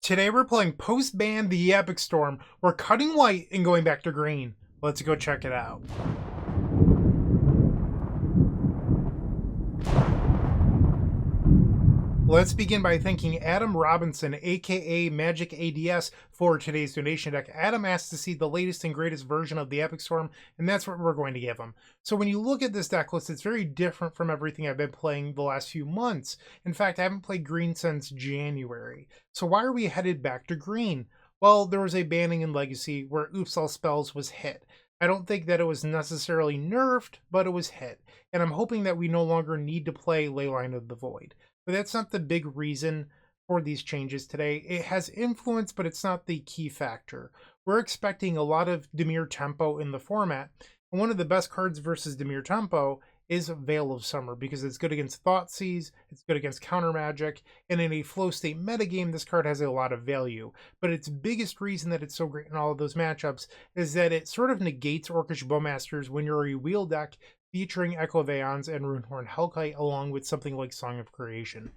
Today we're playing post-ban the Epic Storm. We're cutting white and going back to green. Let's go check it out. Let's begin by thanking Adam Robinson, aka Magic ADS, for today's donation deck. Adam asked to see the latest and greatest version of the Epic Storm, and that's what we're going to give him. So when you look at this deck list, it's very different from everything I've been playing the last few months. In fact, I haven't played green since January. So why are we headed back to green? Well, there was a banning in Legacy where Oops All Spells was hit. I don't think that it was necessarily nerfed, but it was hit. And I'm hoping that we no longer need to play Leyline of the Void. But that's not the big reason for these changes today. It has influence, but it's not the key factor. We're expecting a lot of Dimir Tempo in the format. And one of the best cards versus Dimir Tempo is Veil of Summer because it's good against Thoughtseize, it's good against Counter Magic, and in a flow state metagame, this card has a lot of value. But its biggest reason that it's so great in all of those matchups is that it sort of negates Orcish Bowmasters when you're a wheel deck featuring Echo of Eons and Runehorn Hellkite along with something like Song of Creation.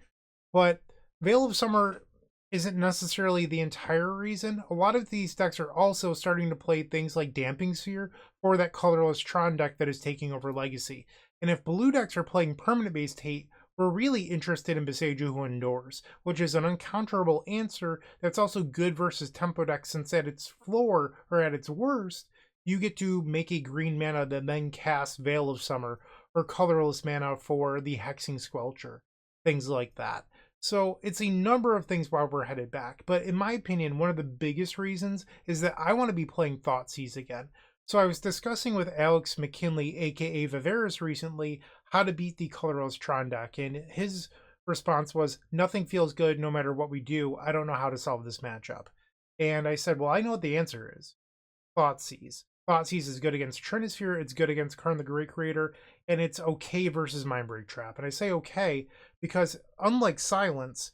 But Veil of Summer isn't necessarily the entire reason. A lot of these decks are also starting to play things like Damping Sphere or that colorless Tron deck that is taking over Legacy. And if blue decks are playing permanent-based hate, we're really interested in Beseju Who Endures, which is an uncounterable answer that's also good versus tempo decks since at its floor, or at its worst, you get to make a green mana that then casts Veil of Summer, or colorless mana for the Hexing Squelcher, things like that. So it's a number of things while we're headed back, but in my opinion, one of the biggest reasons is that I want to be playing Thoughtseize again. So I was discussing with Alex McKinley, aka Viveris, recently how to beat the colorless Tron deck, and his response was, nothing feels good no matter what we do. I don't know how to solve this matchup. And I said, well, I know what the answer is. Thoughtseize. Thoughtseize is good against Trinisphere, it's good against Karn the Great Creator, and it's okay versus Mindbreak Trap. And I say okay because unlike Silence,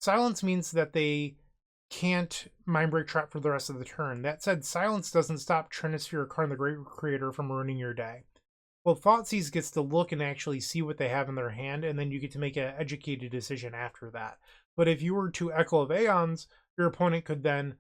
Silence means that they can't Mindbreak Trap for the rest of the turn. That said, Silence doesn't stop Trinisphere or Karn the Great Creator from ruining your day. Well, Thoughtseize gets to look and actually see what they have in their hand, and then you get to make an educated decision after that. But if you were to Echo of Eons, your opponent could then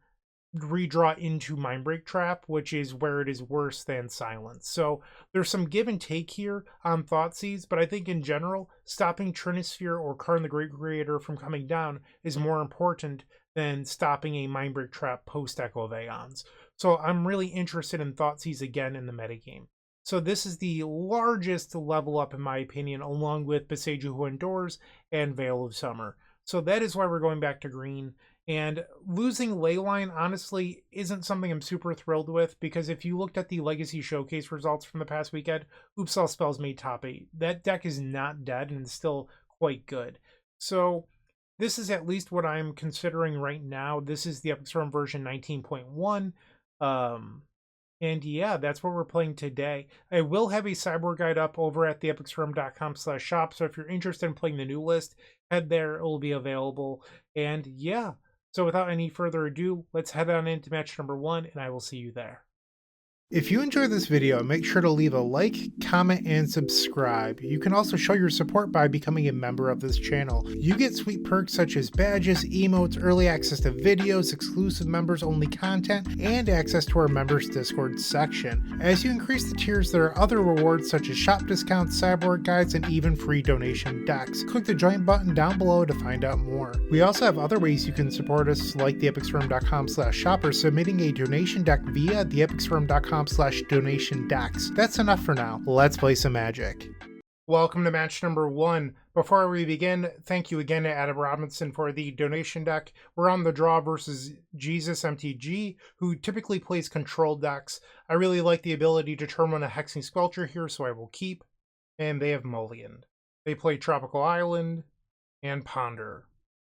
redraw into Mindbreak Trap, which is where it is worse than Silence. So there's some give and take here on Thoughtseize, but I think in general, stopping Trinisphere or Karn the Great Creator from coming down is more important than stopping a Mindbreak Trap post Echo of Eons. So I'm really interested in Thoughtseize again in the metagame. So this is the largest level up in my opinion, along with Beseju Who Endures and Veil of Summer. So that is why we're going back to green. And losing Leyline, honestly, isn't something I'm super thrilled with, because if you looked at the Legacy Showcase results from the past weekend, Oops All Spells made top 8. That deck is not dead and still quite good. So this is at least what I'm considering right now. This is the Epic Storm version 19.1. And yeah, that's what we're playing today. I will have a sideboard guide up over at theepicstorm.com/shop. So if you're interested in playing the new list, head there. It will be available. And yeah. So without any further ado, let's head on into match number 1, and I will see you there. If you enjoyed this video, make sure to leave a like, comment, and subscribe. You can also show your support by becoming a member of this channel. You get sweet perks such as badges, emotes, early access to videos, exclusive members-only content, and access to our members Discord section. As you increase the tiers, there are other rewards such as shop discounts, sideboard guides, and even free donation decks. Click the join button down below to find out more. We also have other ways you can support us, like theepicstorm.com/shop or submitting a donation deck via theepicstorm.com/donation decks. That's enough for now. Let's play some Magic. Welcome to match number 1. Before we begin, thank you again to Adam Robinson for the donation deck. We're on the draw versus Jesus MTG, who typically plays control decks. I really like the ability to turn on a Hexing Squelcher here, so I will keep. And they have Mullioned. They play Tropical Island and Ponder.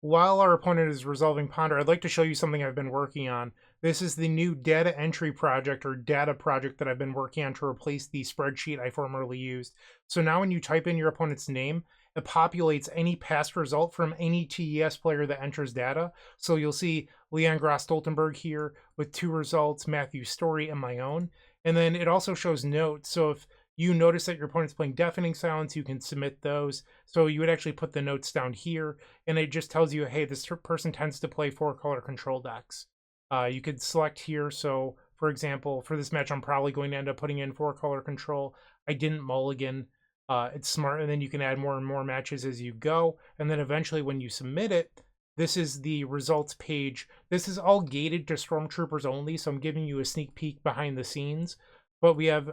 While our opponent is resolving Ponder, I'd like to show you something I've been working on. This is the new data entry project or data project that I've been working on to replace the spreadsheet I formerly used. So now when you type in your opponent's name, it populates any past result from any TES player that enters data. So you'll see Leon Gross-Stoltenberg here with 2 results, Matthew Story, and my own. And then it also shows notes. So if you notice that your opponent's playing Deafening Silence, you can submit those. So you would actually put the notes down here, and it just tells you, hey, this person tends to play 4-color control decks. You could select here. So, for example, for this match, I'm probably going to end up putting in 4-color control. I didn't mulligan. It's smart, and then you can add more and more matches as you go. And then eventually when you submit it, this is the results page. This is all gated to Stormtroopers only, so I'm giving you a sneak peek behind the scenes. But we have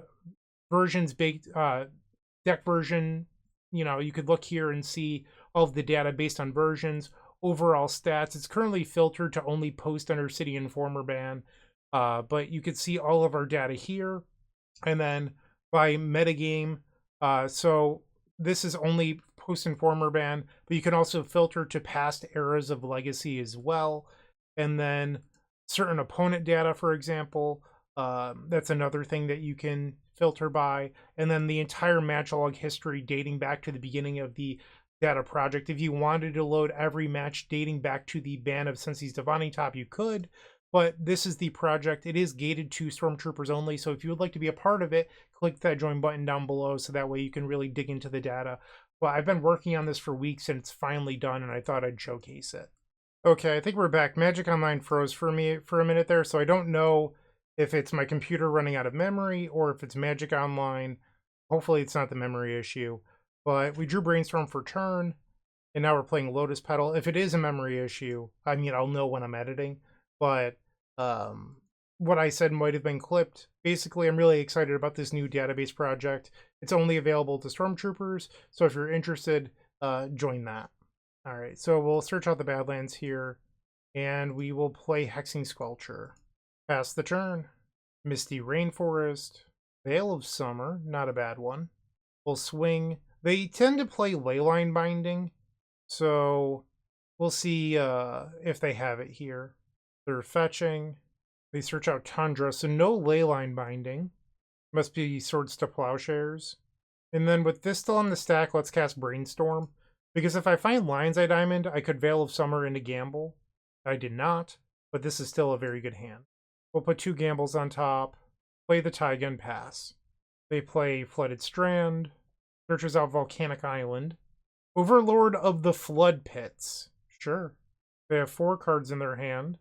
versions baked, deck version. You could look here and see all of the data based on versions, overall stats. It's currently filtered to only post under City Informer ban, but you could see all of our data here. And then by metagame, so this is only post Informer ban, but you can also filter to past eras of Legacy as well. And then certain opponent data, for example, that's another thing that you can filter by. And then the entire match log history dating back to the beginning of the data project. If you wanted to load every match dating back to the ban of Sensei's Divining Top, you could. But this is the project. It is gated to Stormtroopers only. So if you would like to be a part of it, click that join button down below so that way you can really dig into the data. But I've been working on this for weeks and it's finally done, and I thought I'd showcase it. Okay, I think we're back. Magic Online froze for me for a minute there, so I don't know if it's my computer running out of memory or if it's Magic Online. Hopefully it's not the memory issue. But we drew Brainstorm for turn, and now we're playing Lotus Petal. If it is a memory issue, I mean, I'll know when I'm editing. But what I said might have been clipped. Basically, I'm really excited about this new database project. It's only available to Stormtroopers, so if you're interested, join that. All right, so we'll search out the Badlands here, and we will play Hexing Squelcher. Pass the turn. Misty Rainforest. Veil of Summer, not a bad one. We'll swing. They tend to play Leyline Binding, so we'll see if they have it here. They're fetching. They search out Tundra, so no Leyline Binding. Must be Swords to Plowshares. And then with this still on the stack, let's cast Brainstorm. Because if I find Lion's Eye Diamond, I could Veil of Summer into Gamble. I did not, but this is still a very good hand. We'll put 2 Gambles on top. Play the Taiga, pass. They play Flooded Strand. Searches out Volcanic Island. Overlord of the Flood Pits. Sure. They have 4 cards in their hand.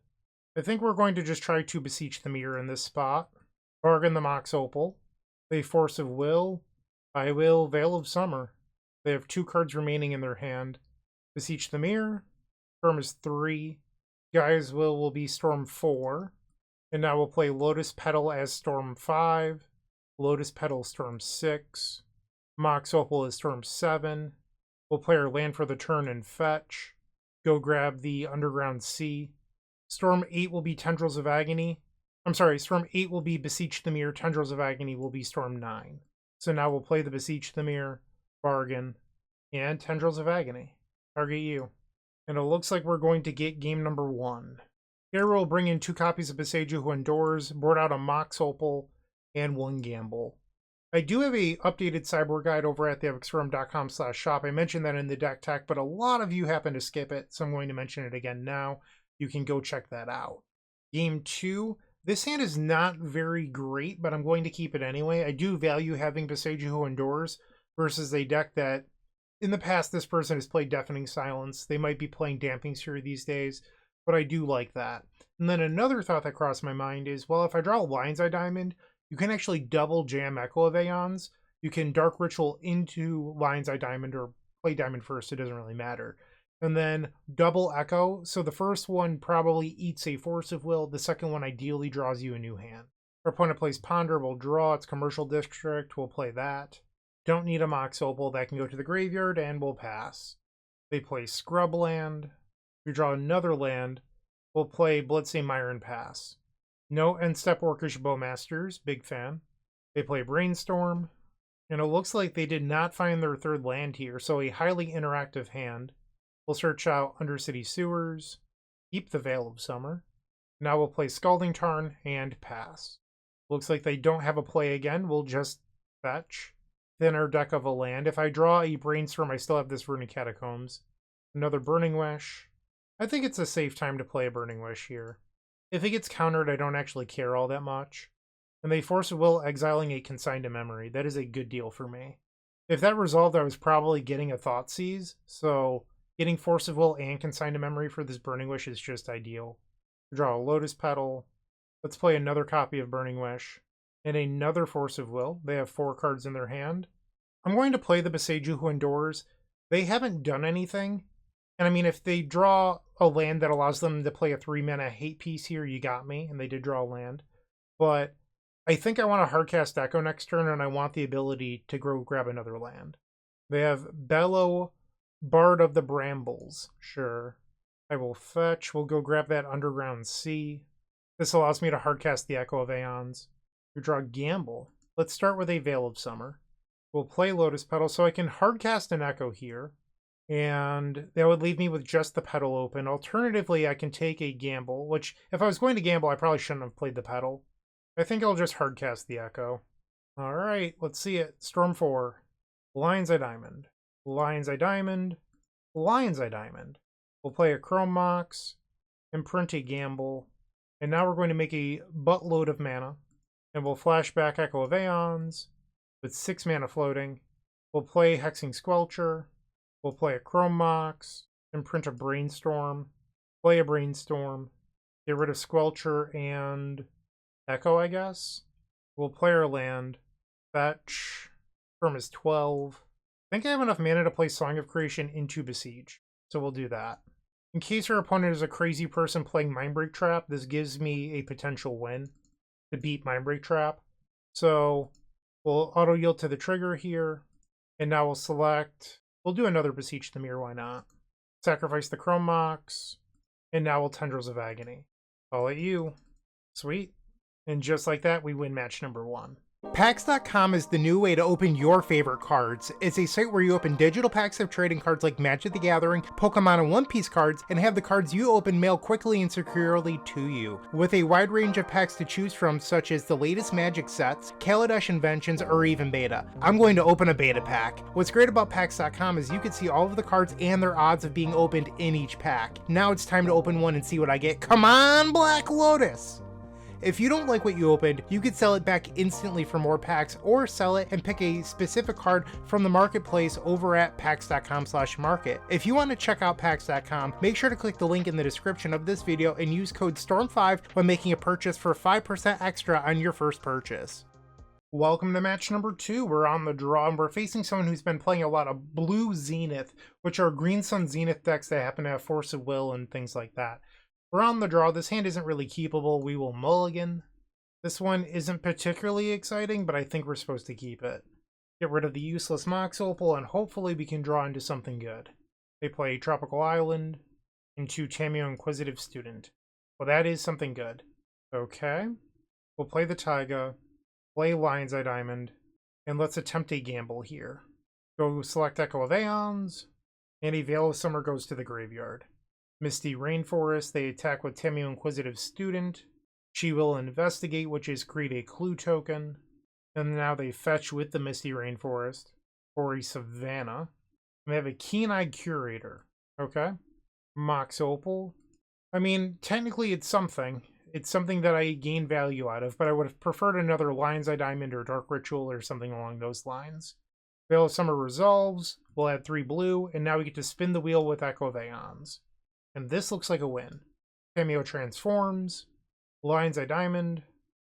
I think we're going to just try to Beseech the Mirror in this spot. Bargain the Mox Opal. They Force of Will. I will Veil of Summer. They have 2 cards remaining in their hand. Beseech the Mirror. Storm is 3. Gaia's Will be Storm 4. And now we'll play Lotus Petal as Storm 5. Lotus Petal Storm 6. Mox Opal is Storm 7. We'll play our land for the turn and fetch. Go grab the Underground Sea. Storm 8 will be Tendrils of Agony. I'm sorry, Storm 8 will be Beseech the Mirror. Tendrils of Agony will be Storm 9. So now we'll play the Beseech the Mirror, Bargain, and Tendrils of Agony. Target you. And it looks like we're going to get game number 1. Here we'll bring in 2 copies of Beseiju Who Endures, board out a Mox Opal, and 1 Gamble. I do have a updated Cyborg guide over at theepicforum.com/shop. I mentioned that in the deck tech, but a lot of you happen to skip it, so I'm going to mention it again now. You can go check that out. Game 2. This hand is not very great, but I'm going to keep it anyway. I do value having Beseiju Who Endures versus a deck that, in the past, this person has played Deafening Silence. They might be playing Damping Sphere these days, but I do like that. And then another thought that crossed my mind is, well, if I draw a Lion's Eye Diamond, you can actually double jam Echo of Eons. You can Dark Ritual into Lion's Eye Diamond or play Diamond first, it doesn't really matter. And then double Echo. So the first one probably eats a Force of Will. The second one ideally draws you a new hand. Our opponent plays Ponder, we'll draw. It's Commercial District, we'll play that. Don't need a Mox Opal, that can go to the graveyard, and we'll pass. They play Scrubland. We draw another land. We'll play Bloodstained Mire and pass. No End-Step Orcish Bowmasters, big fan. They play Brainstorm. And it looks like they did not find their 3rd land here, so a highly interactive hand. We'll search out Undercity Sewers, keep the Veil of Summer. Now we'll play Scalding Tarn and pass. Looks like they don't have a play again. We'll just fetch. Then our deck of a land. If I draw a Brainstorm, I still have this Runic Catacombs. Another Burning Wish. I think it's a safe time to play a Burning Wish here. If it gets countered, I don't actually care all that much. And they force of will, exiling a consigned to memory. That is a good deal for me. If that resolved, I was probably getting a Thoughtseize, so getting force of will and consigned to memory for this Burning Wish is just ideal. Draw a Lotus Petal. Let's play another copy of Burning Wish. And another force of will. They have 4 cards in their hand. I'm going to play the Boseiju Who Endures. They haven't done anything. And I mean, if they draw a land that allows them to play a 3-mana hate piece here, you got me. And they did draw a land. But I think I want to hardcast Echo next turn, and I want the ability to go grab another land. They have Bellow, Bard of the Brambles. Sure. I will fetch. We'll go grab that Underground Sea. This allows me to hardcast the Echo of Eons. We draw Gamble. Let's start with a Veil of Summer. We'll play Lotus Petal, so I can hardcast an Echo here. And that would leave me with just the Petal open. Alternatively, I can take a Gamble, which, if I was going to Gamble, I probably shouldn't have played the Petal. I think I'll just hardcast the Echo. Alright, let's see it. Storm 4. Lion's Eye Diamond. Lion's Eye Diamond. Lion's Eye Diamond. We'll play a Chrome Mox. Imprint a Gamble. And now we're going to make a buttload of mana. And we'll flash back Echo of Eons with 6 mana floating. We'll play Hexing Squelcher. We'll play a Chrome Mox. Imprint a Brainstorm. Play a Brainstorm. Get rid of Squelcher and Echo, I guess. We'll play our land. Fetch. Firm is 12. I think I have enough mana to play Song of Creation into Besiege, so we'll do that. In case our opponent is a crazy person playing Mindbreak Trap, this gives me a potential win to beat Mindbreak Trap. So we'll auto yield to the trigger here, and now we'll select. We'll do another Beseech the Mirror, why not? Sacrifice the Chrome Mox, and now we'll Tendrils of Agony. I'll let you. Sweet. And just like that, we win match number 1. Packs.com is the new way to open your favorite cards. It's a site where you open digital packs of trading cards like Magic the Gathering, Pokemon, and One Piece cards, and have the cards you open mailed quickly and securely to you. With a wide range of packs to choose from, such as the latest Magic sets, Kaladesh Inventions, or even Beta. I'm going to open a Beta pack. What's great about Packs.com is you can see all of the cards and their odds of being opened in each pack. Now it's time to open one and see what I get. Come on, Black Lotus! If you don't like what you opened, you could sell it back instantly for more packs, or sell it and pick a specific card from the marketplace over at packs.com/market. If you want to check out packs.com, make sure to click the link in the description of this video and use code STORM5 when making a purchase for 5% extra on your first purchase. Welcome to match number 2. We're on the draw, and we're facing someone who's been playing a lot of Blue Zenith, which are Green Sun Zenith decks that happen to have Force of Will and things like that. We're on the draw. This hand isn't really keepable. We will mulligan. This one isn't particularly exciting, but I think we're supposed to keep it. Get rid of the useless Mox Opal, and hopefully we can draw into something good. They play Tropical Island into Tameo Inquisitive Student. Well, that is something good. Okay. We'll play the Taiga, play Lion's Eye Diamond, and let's attempt a gamble here. Go select Echo of Eons, and a Veil of Summer goes to the graveyard. Misty Rainforest, they attack with Tameo Inquisitive Student. She will investigate, which is create a clue token. And now they fetch with the Misty Rainforest for a Savannah. They have a Keen-Eyed Curator. Okay. Mox Opal. I mean, technically it's something. It's something that I gain value out of, but I would have preferred another Lion's Eye Diamond or Dark Ritual or something along those lines. Veil of Summer resolves. We'll add 3 blue, and now we get to spin the wheel with Echo of Eons. And this looks like a win. Cameo transforms. Lion's Eye Diamond.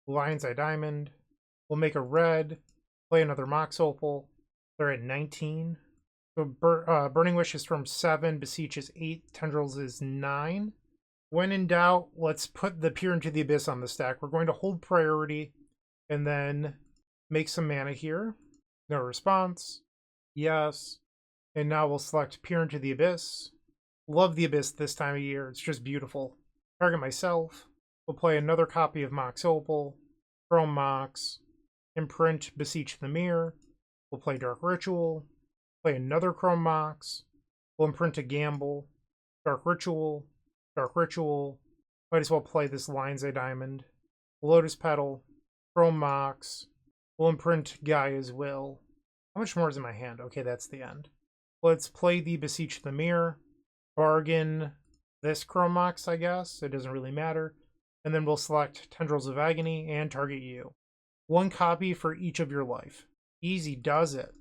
Lion's Eye Diamond. We'll make a red. Play another Mox Opal. They're at 19. So Burning Wish is from 7. Beseech is 8. Tendrils is 9. When in doubt, let's put the Peer into the Abyss on the stack. We're going to hold priority. And then make some mana here. No response. Yes. And now we'll select Peer into the Abyss. Love the Abyss this time of year. It's just beautiful. Target myself. We'll play another copy of Mox Opal. Chrome Mox. Imprint Beseech the Mirror. We'll play Dark Ritual. Play another Chrome Mox. We'll imprint a Gamble. Dark Ritual. Dark Ritual. Might as well play this Lion's Eye Diamond. Lotus Petal. Chrome Mox. We'll imprint Gaia's Will. How much more is in my hand? Okay, that's the end. Let's play the Beseech the Mirror. Bargain this Chrome Mox, I guess. It doesn't really matter. And then we'll select Tendrils of Agony and target you. 1 copy for each of your life. Easy does it.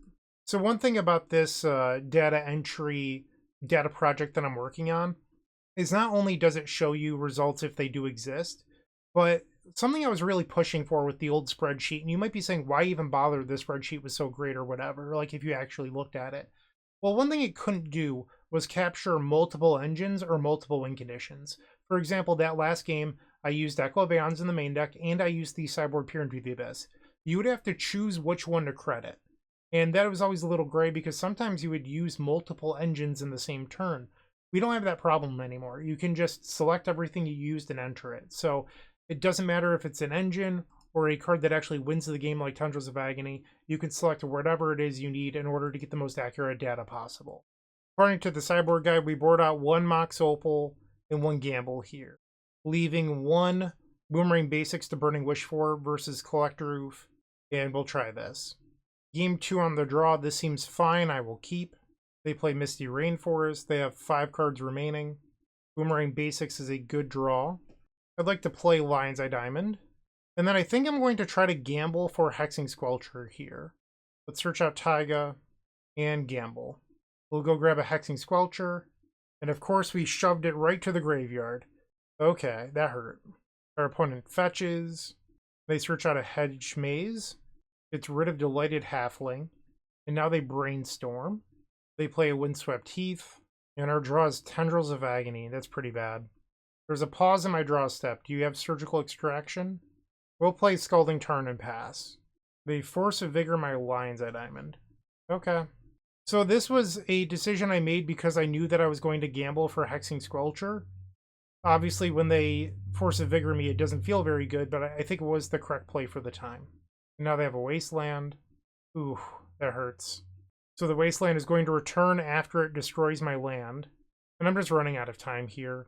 So one thing about this data entry data project that I'm working on is not only does it show you results if they do exist, but something I was really pushing for with the old spreadsheet, and you might be saying, why even bother? This spreadsheet was so great or whatever, like if you actually looked at it. Well, one thing it couldn't do was capture multiple engines or multiple win conditions. For example, that last game, I used Echo of Eons in the main deck, and I used the Cyborg Peer into the Abyss. You would have to choose which one to credit. And that was always a little gray because sometimes you would use multiple engines in the same turn. We don't have that problem anymore. You can just select everything you used and enter it. So it doesn't matter if it's an engine or a card that actually wins the game like Tundras of Agony. You can select whatever it is you need in order to get the most accurate data possible. According to the Cyborg Guide, we board out 1 Mox Opal and 1 Gamble here, leaving 1 Boomerang Basics to Burning Wish for versus Collector Roof, and we'll try this. Game 2 on the draw, this seems fine, I will keep. They play Misty Rainforest, they have 5 cards remaining. Boomerang Basics is a good draw. I'd like to play Lion's Eye Diamond. And then I think I'm going to try to gamble for Hexing Squelcher here. Let's search out Taiga and gamble. We'll go grab a Hexing Squelcher. And of course we shoved it right to the graveyard. Okay, that hurt. Our opponent fetches. They search out a Hedge Maze. Gets rid of Delighted Halfling. And now they Brainstorm. They play a Windswept Heath. And our draw is Tendrils of Agony. That's pretty bad. There's a pause in my draw step. Do you have Surgical Extraction? We'll play Scalding Tarn and pass. They Force of Vigor my Lion's Eye Diamond. Okay. So this was a decision I made because I knew that I was going to gamble for Hexing Squelcher. Obviously, when they Force of Vigor me, it doesn't feel very good, but I think it was the correct play for the time. Now they have a Wasteland. Ooh, that hurts. So the Wasteland is going to return after it destroys my land. And I'm just running out of time here.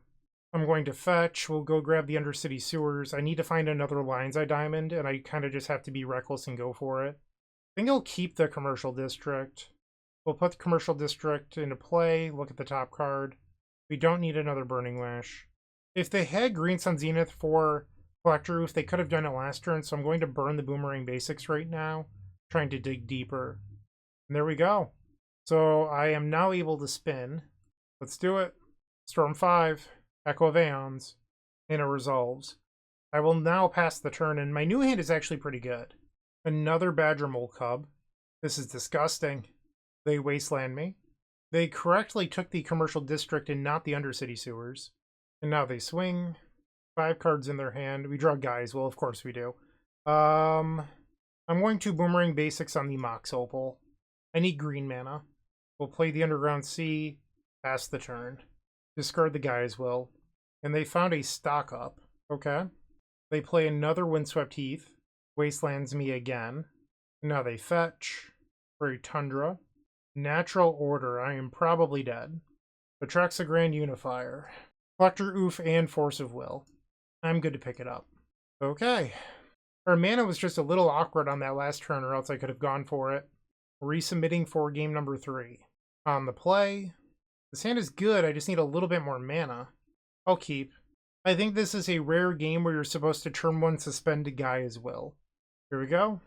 I'm going to fetch. We'll go grab the Undercity Sewers. I need to find another Lion's Eye Diamond, and I kind of just have to be reckless and go for it. I think I'll keep the Commercial District. We'll put the Commercial District into play. Look at the top card. We don't need another Burning Wish. If they had Green Sun Zenith for Collector Roof, they could have done it last turn, so I'm going to burn the Boomerang Basics right now, trying to dig deeper. And there we go. So I am now able to spin. Let's do it. Storm 5, Echo of Eons, and it resolves. I will now pass the turn, and my new hand is actually pretty good. Another Badger Mole Cub. This is disgusting. They Wasteland me. They correctly took the Commercial District and not the Undercity Sewers. And now they swing. 5 cards in their hand. We draw guys. Well, of course we do. I'm going to Boomerang Basics on the Mox Opal. I need green mana. We'll play the Underground Sea. Pass the turn. Discard the guys will. And they found a Stock Up. Okay. They play another Windswept Heath. Wastelands me again. Now they fetch for a Tundra. Natural Order. I am probably dead. Attracts a Grand Unifier. Collector Oof and Force of Will. I'm good to pick it up. Okay. Our mana was just a little awkward on that last turn, or else I could have gone for it. Resubmitting for game number 3. On the play. This hand is good, I just need a little bit more mana. I'll keep. I think this is a rare game where you're supposed to turn 1 suspend a guy as well. Here we go.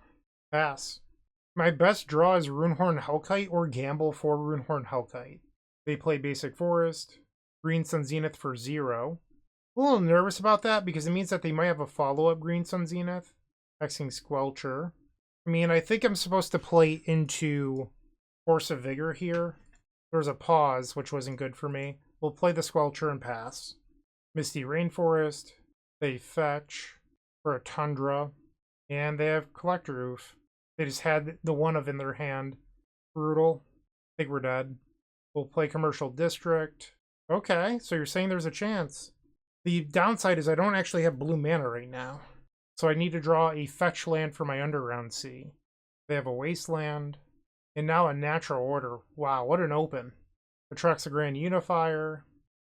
Pass. My best draw is Runehorn Hellkite or gamble for Runehorn Hellkite. They play Basic Forest. Green Sun Zenith for 0. A little nervous about that because it means that they might have a follow-up Green Sun Zenith. Hexing Squelcher. I mean, I think I'm supposed to play into Force of Vigor here. There's a pause, which wasn't good for me. We'll play the Squelcher and pass. Misty Rainforest. They fetch for a Tundra. And they have Collector Roof. They just had the one of in their hand. Brutal. I think we're dead. We'll play Commercial District. Okay, so you're saying there's a chance. The downside is I don't actually have blue mana right now. So I need to draw a fetch land for my Underground Sea. They have a Wasteland. And now a Natural Order. Wow, what an open. Attracts a Grand Unifier.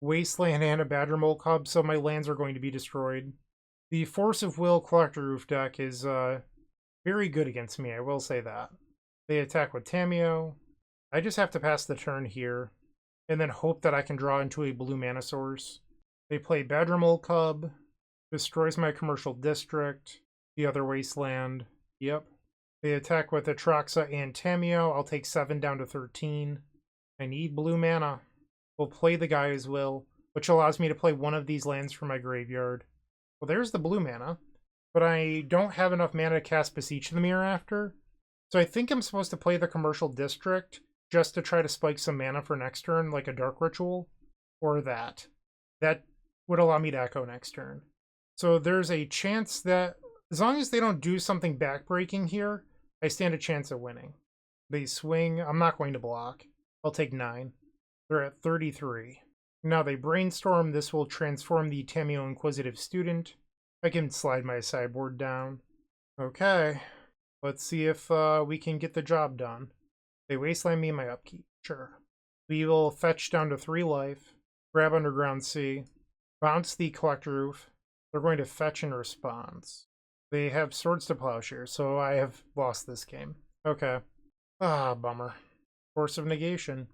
Wasteland and a Badger Mole Cub, so my lands are going to be destroyed. The Force of Will Collector Roof deck is very good against me, I will say that. They attack with Tameo. I just have to pass the turn here. And then hope that I can draw into a blue mana source. They play Badger Mole Cub. Destroys my Commercial District. The other Wasteland. Yep. They attack with Atraxa and Tameo. I'll take 7 down to 13. I need blue mana. We'll play the Gaia's Will, which allows me to play one of these lands from my graveyard. Well, there's the blue mana, but I don't have enough mana to cast Beseech the Mirror after. So I think I'm supposed to play the Commercial District just to try to spike some mana for next turn, like a Dark Ritual, or that. That would allow me to Echo next turn. So there's a chance that, as long as they don't do something backbreaking here, I stand a chance at winning. They swing. I'm not going to block. I'll take 9. They're at 33. Now they brainstorm. This will transform the Tameo Inquisitive Student. I can slide my sideboard down. Okay. Let's see if we can get the job done. They wasteland me in my upkeep. Sure. We will fetch down to 3 life. Grab Underground Sea. Bounce the Collector Roof. They're going to fetch in response. They have Swords to Plowshare, so I have lost this game. Okay. Ah, bummer. Force of Negation.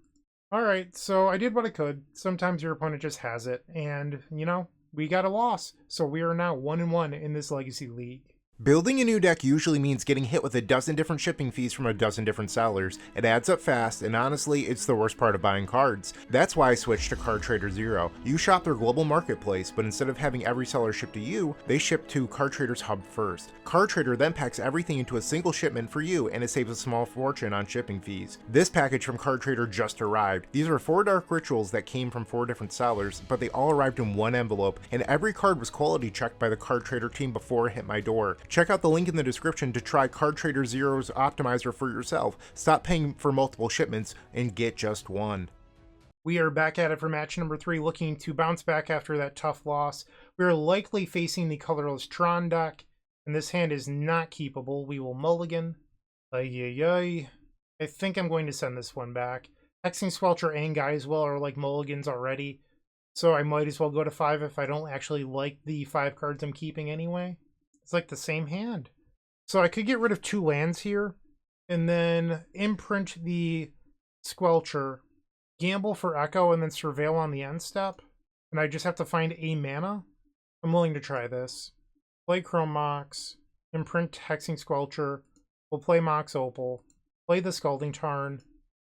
Alright, so I did what I could. Sometimes your opponent just has it, and, you know, we got a loss. So we are now 1-1 in this Legacy League. Building a new deck usually means getting hit with a dozen different shipping fees from a dozen different sellers. It adds up fast, and honestly, it's the worst part of buying cards. That's why I switched to Card Trader Zero. You shop their global marketplace, but instead of having every seller ship to you, they ship to Card Trader's hub first. Card Trader then packs everything into a single shipment for you, and it saves a small fortune on shipping fees. This package from Card Trader just arrived. These are 4 Dark Rituals that came from 4 different sellers, but they all arrived in one envelope, and every card was quality checked by the Card Trader team before it hit my door. Check out the link in the description to try Card Trader Zero's optimizer for yourself. Stop paying for multiple shipments and get just one. We are back at it for match number 3, looking to bounce back after that tough loss. We are likely facing the colorless Tron deck, and this hand is not keepable. We will mulligan. I think I'm going to send this one back. Hexing Squelcher and Gaia's Will are like mulligans already, so I might as well go to 5 if I don't actually like the 5 cards I'm keeping anyway. It's like the same hand. So I could get rid of 2 lands here, and then imprint the Squelcher, gamble for Echo, and then Surveil on the end step. And I just have to find a mana. I'm willing to try this. Play Chrome Mox, imprint Hexing Squelcher, we'll play Mox Opal, play the Scalding Tarn,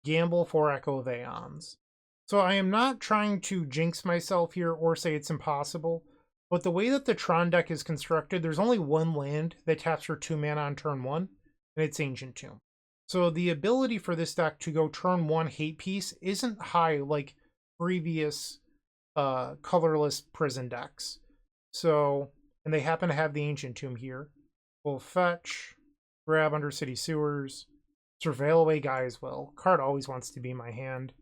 gamble for Echo of Eons. So I am not trying to jinx myself here or say it's impossible. But the way that the Tron deck is constructed, there's only 1 land that taps for 2 mana on turn 1, and it's Ancient Tomb. So the ability for this deck to go turn 1 hate piece isn't high like previous colorless prison decks. So, and they happen to have the Ancient Tomb here. We'll fetch, grab Undercity Sewers, surveil away Gaia's Will. Card always wants to be in my hand.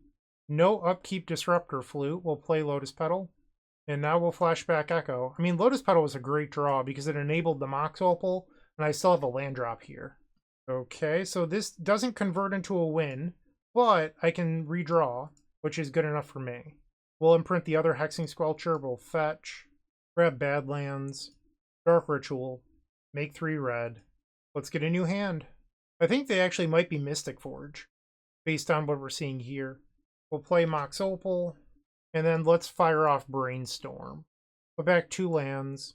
No upkeep Disruptor Flute. We'll play Lotus Petal. And now we'll flashback Echo. I mean, Lotus Petal was a great draw because it enabled the Mox Opal, and I still have a land drop here. Okay, so this doesn't convert into a win, but I can redraw, which is good enough for me. We'll imprint the other Hexing Squelcher, we'll fetch, grab Badlands, Dark Ritual, make 3 red. Let's get a new hand. I think they actually might be Mystic Forge, based on what we're seeing here. We'll play Mox Opal, and then let's fire off Brainstorm. Put back 2 lands.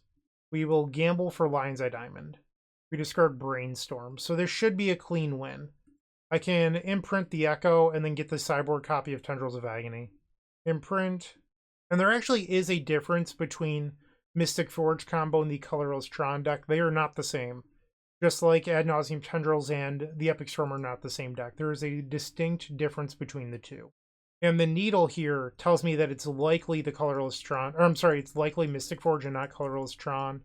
We will gamble for Lion's Eye Diamond. We discard Brainstorm, so there should be a clean win. I can imprint the Echo and then get the sideboard copy of Tendrils of Agony. Imprint. And there actually is a difference between Mystic Forge combo and the colorless Tron deck. They are not the same. Just like Ad Nauseam Tendrils and the Epic Storm are not the same deck. There is a distinct difference between the two. And the needle here tells me that it's likely the colorless Tron, or I'm sorry, it's likely Mystic Forge and not colorless Tron.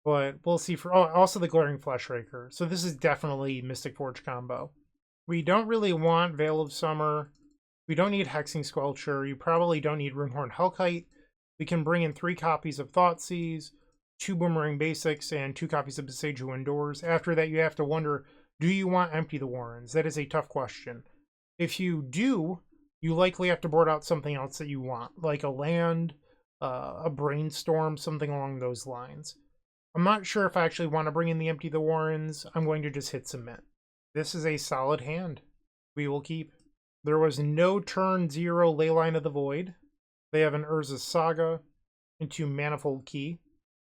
But we'll see for, oh, also the Glaring Fleshraker. So this is definitely Mystic Forge combo. We don't really want Veil of Summer. We don't need Hexing Squelcher. You probably don't need Runehorn Hellkite. We can bring in 3 copies of Thoughtseize, 2 Boomerang Basics, and 2 copies of Sage Who Endures. After that, you have to wonder, do you want Empty the Warrens? That is a tough question. If you do, you likely have to board out something else that you want, like a land, a Brainstorm, something along those lines. I'm not sure if I actually want to bring in the Empty the Warrens. I'm going to just hit Submit. This is a solid hand. We will keep. There was no turn 0 Leyline of the Void. They have an Urza's Saga into Manifold Key.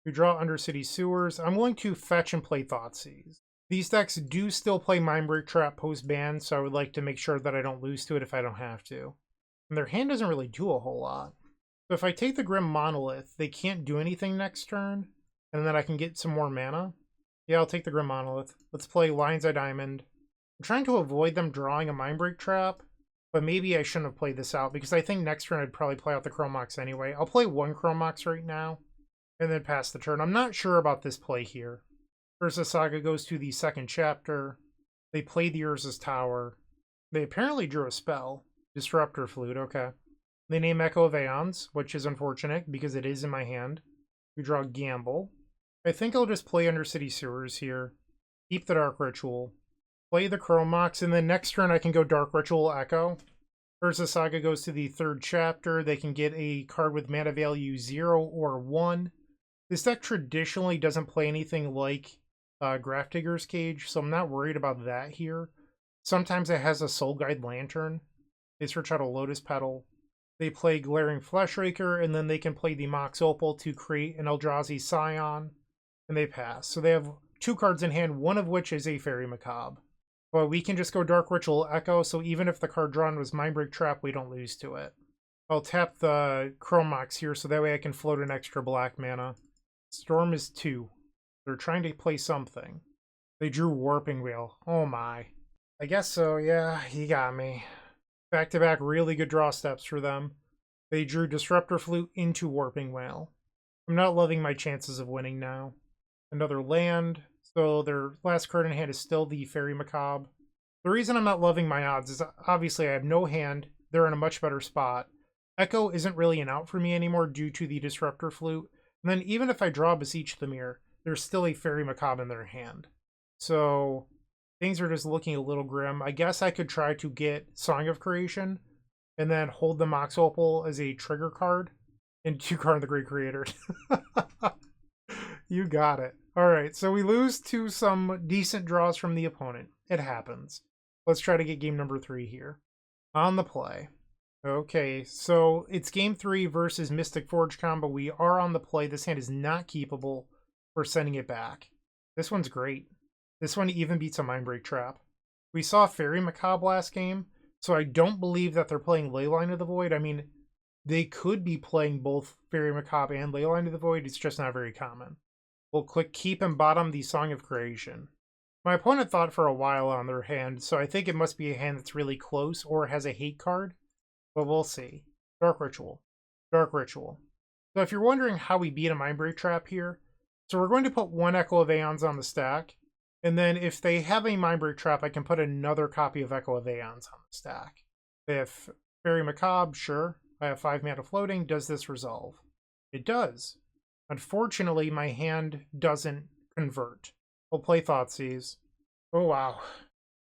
We draw Undercity Sewers. I'm going to fetch and play Thoughtseize. These decks do still play Mindbreak Trap post-ban, so I would like to make sure that I don't lose to it if I don't have to. And their hand doesn't really do a whole lot. So if I take the Grim Monolith, they can't do anything next turn, and then I can get some more mana. Yeah, I'll take the Grim Monolith. Let's play Lion's Eye Diamond. I'm trying to avoid them drawing a Mindbreak Trap, but maybe I shouldn't have played this out, because I think next turn I'd probably play out the Chrome Mox anyway. I'll play one Chrome Mox right now, and then pass the turn. I'm not sure about this play here. Urza's Saga goes to the second chapter. They played the Urza's Tower. They apparently drew a spell. Disruptor Flute, okay. They name Echo of Eons, which is unfortunate because it is in my hand. We draw Gamble. I think I'll just play Undercity Sewers here. Keep the Dark Ritual. Play the Chrome Mox, and then next turn I can go Dark Ritual Echo. Urza's Saga goes to the third chapter. They can get a card with mana value 0 or 1. This deck traditionally doesn't play anything like Grafdigger's Cage, so I'm not worried about that here. Sometimes it has a Soul Guide Lantern. They search out a Lotus Petal. They play Glaring Fleshraker, and then they can play the Mox Opal to create an Eldrazi Scion, and they pass. So they have 2 cards in hand, one of which is a Fairy Macabre. But we can just go Dark Ritual Echo, so even if the card drawn was Mindbreak Trap, we don't lose to it. I'll tap the Chrome Mox here, so that way I can float an extra black mana. Storm is 2. They're trying to play something. They drew Warping Wheel. Oh my. I guess so, yeah, he got me. Back-to-back really good draw steps for them. They drew Disruptor Flute into Warping Whale. I'm not loving my chances of winning now. Another land. So their last card in hand is still the Fairy Macabre. The reason I'm not loving my odds is obviously I have no hand. They're in a much better spot. Echo isn't really an out for me anymore due to the Disruptor Flute. And then even if I draw Beseech the Mirror, there's still a Fairy Macabre in their hand. So things are just looking a little grim. I guess I could try to get Song of Creation and then hold the Mox Opal as a trigger card and 2 card the Great Creator. You got it. All right, so we lose to some decent draws from the opponent. It happens. Let's try to get game number 3 here. On the play. Okay, so it's game 3 versus Mystic Forge combo. We are on the play. This hand is not keepable. We're sending it back. This one's great. This one even beats a Mindbreak Trap. We saw Fairy Macabre last game, so I don't believe that they're playing Leyline of the Void. I mean, they could be playing both Fairy Macabre and Leyline of the Void. It's just not very common. We'll click Keep and bottom the Song of Creation. My opponent thought for a while on their hand, so I think it must be a hand that's really close or has a hate card, but we'll see. Dark Ritual. Dark Ritual. So if you're wondering how we beat a Mindbreak Trap here, so we're going to put 1 Echo of Eons on the stack, and then if they have a Mindbreak Trap, I can put another copy of Echo of Eons on the stack. If Fairy Macabre, sure. I have 5 mana floating. Does this resolve? It does. Unfortunately, my hand doesn't convert. We'll play Thoughtseize. Oh wow.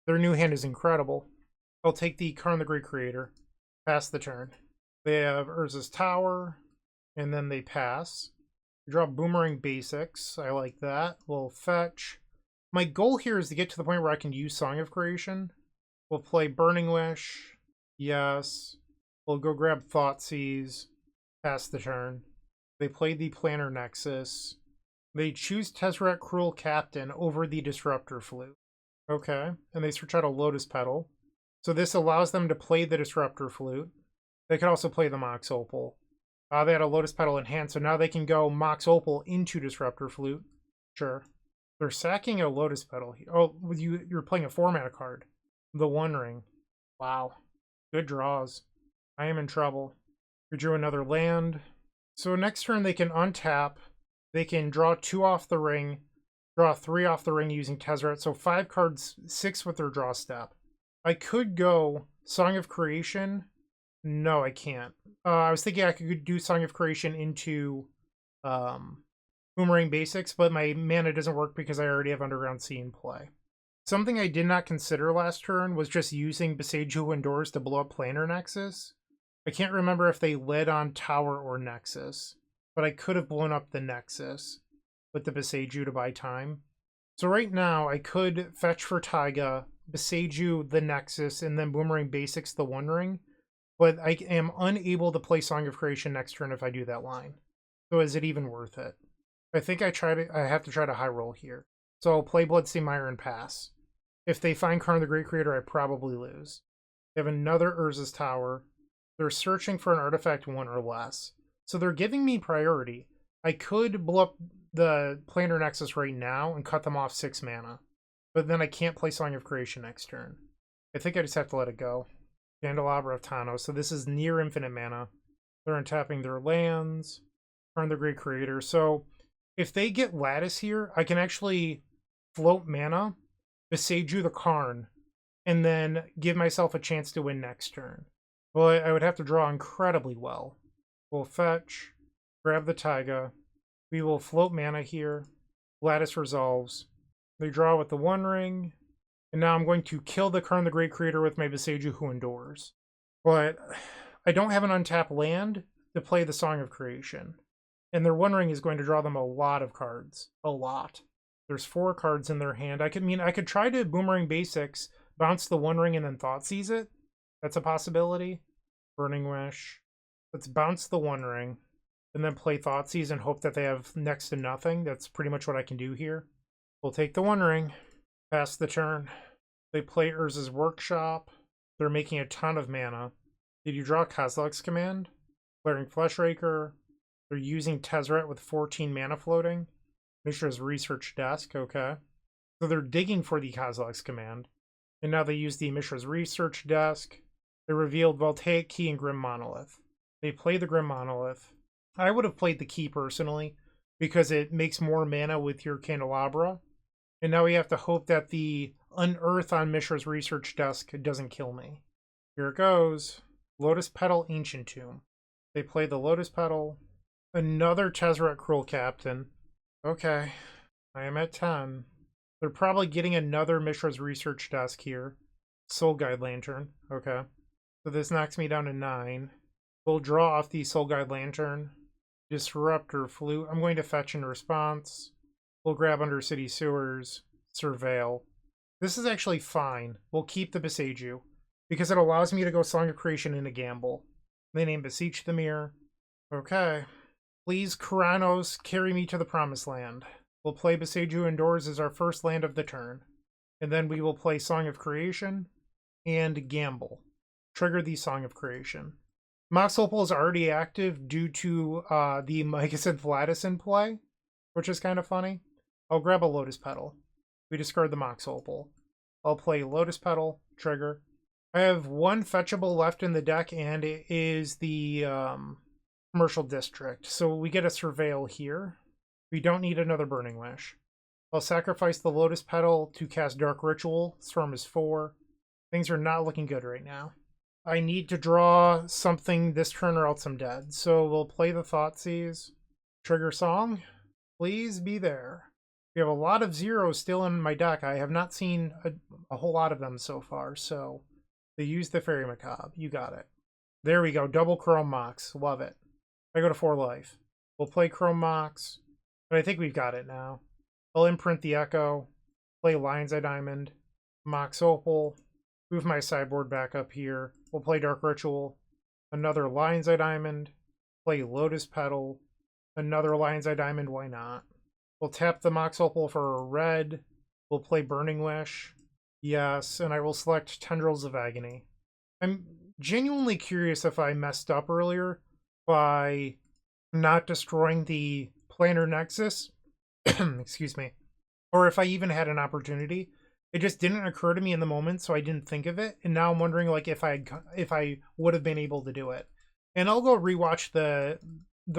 Their new hand is incredible. I'll take the Karn the Great Creator. Pass the turn. They have Urza's Tower, and then they pass. Draw Boomerang Basics. I like that. We'll fetch. My goal here is to get to the point where I can use Song of Creation. We'll play Burning Wish. Yes. We'll go grab Thoughtseize. Pass the turn. They play the Planner Nexus. They choose Tezzeret Cruel Captain over the Disruptor Flute. Okay. And they search out a Lotus Petal. So this allows them to play the Disruptor Flute. They could also play the Mox Opal. They had a Lotus Petal in hand, so now they can go Mox Opal into Disruptor Flute. Sure. They're sacking a Lotus Petal. Oh, you're playing a 4-mana card. The One Ring. Wow. Good draws. I am in trouble. We drew another land. So next turn they can untap. They can draw 2 off the ring. Draw 3 off the ring using Tezzeret. So 5 cards, 6 with their draw step. I could go Song of Creation. No, I can't. I was thinking I could do Song of Creation into Boomerang Basics, but my mana doesn't work because I already have Underground Sea in play. Something I did not consider last turn was just using Besage Who Endures to blow up Planner Nexus. I can't remember if they led on Tower or Nexus, but I could have blown up the Nexus with the Beseiju to buy time. So right now, I could fetch for Taiga, Beseiju the Nexus, and then Boomerang Basics the One Ring, but I am unable to play Song of Creation next turn if I do that line. So is it even worth it? I think I have to try to high roll here. So I'll play Bloodstained Mire and pass. If they find Karn the Great Creator, I probably lose. They have another Urza's Tower. They're searching for an artifact 1 or less. So they're giving me priority. I could blow up the Planar Nexus right now and cut them off 6 mana. But then I can't play Song of Creation next turn. I think I just have to let it go. Candelabra of Tano. So this is near infinite mana. They're untapping their lands. Karn the Great Creator. So if they get Lattice here, I can actually float mana, Beseiju the Karn, and then give myself a chance to win next turn. Well, I would have to draw incredibly well. We'll fetch, grab the Taiga. We will float mana here. Lattice resolves. They draw with the One Ring. And now I'm going to kill the Karn the Great Creator with my Beseiju who endures. But I don't have an untapped land to play the Song of Creation. And their One Ring is going to draw them a lot of cards. A lot. There's 4 cards in their hand. I could try to Boomerang Basics, bounce the One Ring, and then Thoughtseize it. That's a possibility. Burning Wish. Let's bounce the One Ring, and then play Thoughtseize and hope that they have next to nothing. That's pretty much what I can do here. We'll take the One Ring. Pass the turn. They play Urza's Workshop. They're making a ton of mana. Did you draw Kozilek's Command? Flaring Fleshraker. They're using Tezzeret with 14 mana floating. Mishra's Research Desk, okay. So they're digging for the Kozilek's Command. And now they use the Mishra's Research Desk. They revealed Voltaic Key and Grim Monolith. They play the Grim Monolith. I would have played the Key personally, because it makes more mana with your Candelabra. And now we have to hope that the Unearth on Mishra's Research Desk doesn't kill me. Here it goes. Lotus Petal, Ancient Tomb. They play the Lotus Petal. Another Tezzeret Cruel Captain. Okay, I am at 10. They're probably getting another Mishra's Research Desk here. Soul Guide Lantern, okay. So this knocks me down to 9. We'll draw off the Soul Guide Lantern. Disruptor Flute. I'm going to fetch in response. We'll grab Undercity Sewers. Surveil. This is actually fine. We'll keep the Beseiju, because it allows me to go Song of Creation in a gamble. They name Beseech the Mirror. Okay. Please, Karanos, carry me to the Promised Land. We'll play Beseiju Indoors as our first land of the turn. And then we will play Song of Creation and gamble. Trigger the Song of Creation. Mox Opal is already active due to the Mycosynth Lattice in play, which is kind of funny. I'll grab a Lotus Petal. We discard the Mox Opal. I'll play Lotus Petal, trigger. I have 1 fetchable left in the deck, and it is the Commercial District. So we get a Surveil here. We don't need another Burning Wish. I'll sacrifice the Lotus Petal to cast Dark Ritual. Storm is 4. Things are not looking good right now. I need to draw something this turn or else I'm dead. So we'll play the Thoughtseize. Trigger Song. Please be there. We have a lot of zeros still in my deck. I have not seen a whole lot of them so far. So they use the Fairy Macabre. You got it. There we go. Double Chrome Mox. Love it. I go to 4 life. We'll play Chrome Mox. But I think we've got it now. I'll imprint the Echo. Play Lion's Eye Diamond. Mox Opal. Move my sideboard back up here. We'll play Dark Ritual. Another Lion's Eye Diamond. Play Lotus Petal. Another Lion's Eye Diamond. Why not? We'll tap the Mox Opal for a red. We'll play Burning Wish. Yes, and I will select Tendrils of Agony. I'm genuinely curious if I messed up earlier by not destroying the Planar Nexus. Excuse me. Or if I even had an opportunity. It just didn't occur to me in the moment, so I didn't think of it. And now I'm wondering like if I would have been able to do it. And I'll go rewatch the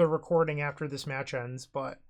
recording after this match ends, but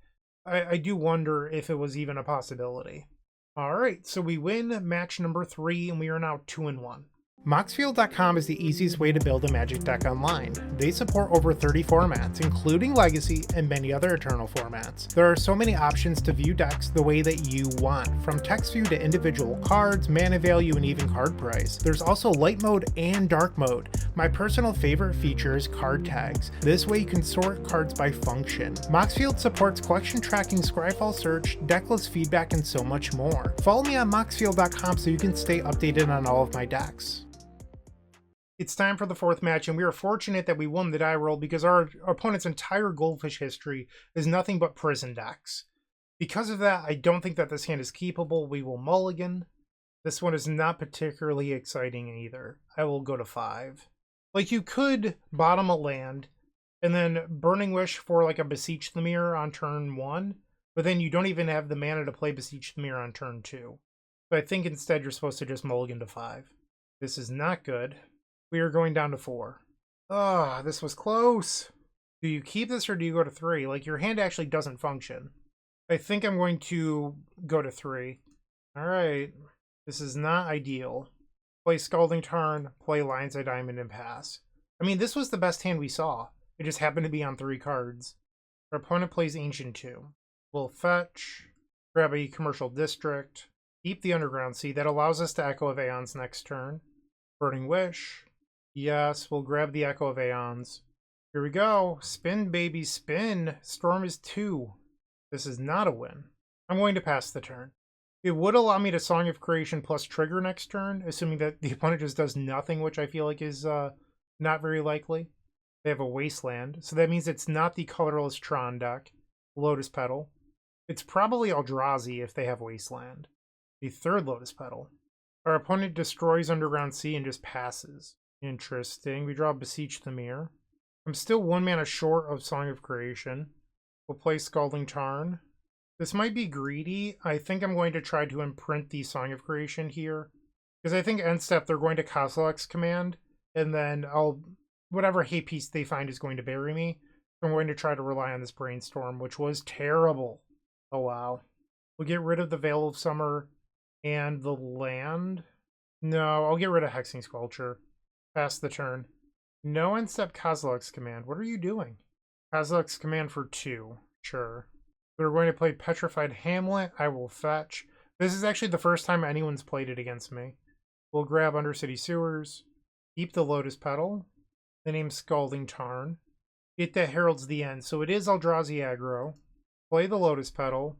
I do wonder if it was even a possibility. All right, so we win match number 3, and we are now 2-1. Moxfield.com is the easiest way to build a Magic deck online. They support over 30 formats, including Legacy and many other Eternal formats. There are so many options to view decks the way that you want, from text view to individual cards, mana value, and even card price. There's also light mode and dark mode. My personal favorite feature is card tags. This way you can sort cards by function. Moxfield supports collection tracking, Scryfall search, decklist feedback, and so much more. Follow me on Moxfield.com so you can stay updated on all of my decks. It's time for the 4th match, and we are fortunate that we won the die roll because our opponent's entire Goldfish history is nothing but prison decks. Because of that, I don't think that this hand is keepable. We will mulligan. This one is not particularly exciting either. I will go to 5. Like, you could bottom a land and then Burning Wish for like a Beseech the Mirror on turn 1, but then you don't even have the mana to play Beseech the Mirror on turn 2. So I think instead you're supposed to just mulligan to 5. This is not good. We are going down to 4. Ah, this was close. Do you keep this or do you go to 3? Like, your hand actually doesn't function. I think I'm going to go to 3. All right. This is not ideal. Play Scalding Tarn, play Lion's Eye Diamond, and pass. I mean, this was the best hand we saw. It just happened to be on 3 cards. Our opponent plays Ancient 2. We'll fetch, grab a Commercial District, keep the Underground Sea. That allows us to Echo of Eons next turn. Burning Wish. Yes, we'll grab the Echo of Eons. Here we go. Spin, baby, spin. Storm is 2. This is not a win. I'm going to pass the turn. It would allow me to Song of Creation plus trigger next turn, assuming that the opponent just does nothing, which I feel like is not very likely. They have a Wasteland, so that means it's not the colorless Tron deck. Lotus Petal. It's probably Eldrazi if they have Wasteland. The 3rd Lotus Petal. Our opponent destroys Underground Sea and just passes. Interesting. We draw Beseech the Mirror. I'm still 1 mana short of Song of Creation. We'll play Scalding Tarn. This might be greedy. I think I'm going to try to imprint the Song of Creation here. Because I think end step they're going to Kozilek's Command. And then whatever hate piece they find is going to bury me. I'm going to try to rely on this Brainstorm, which was terrible. Oh wow. We'll get rid of the Veil of Summer and the land. No, I'll get rid of Hexing Sculpture. Pass the turn. No end step Kozilek's Command. What are you doing? Kozilek's Command for 2. Sure. We're going to play Petrified Hamlet. I will fetch. This is actually the first time anyone's played it against me. We'll grab Undercity Sewers. Keep the Lotus Petal. The name Scalding Tarn. It that heralds the end. So it is Eldrazi aggro. Play the Lotus Petal.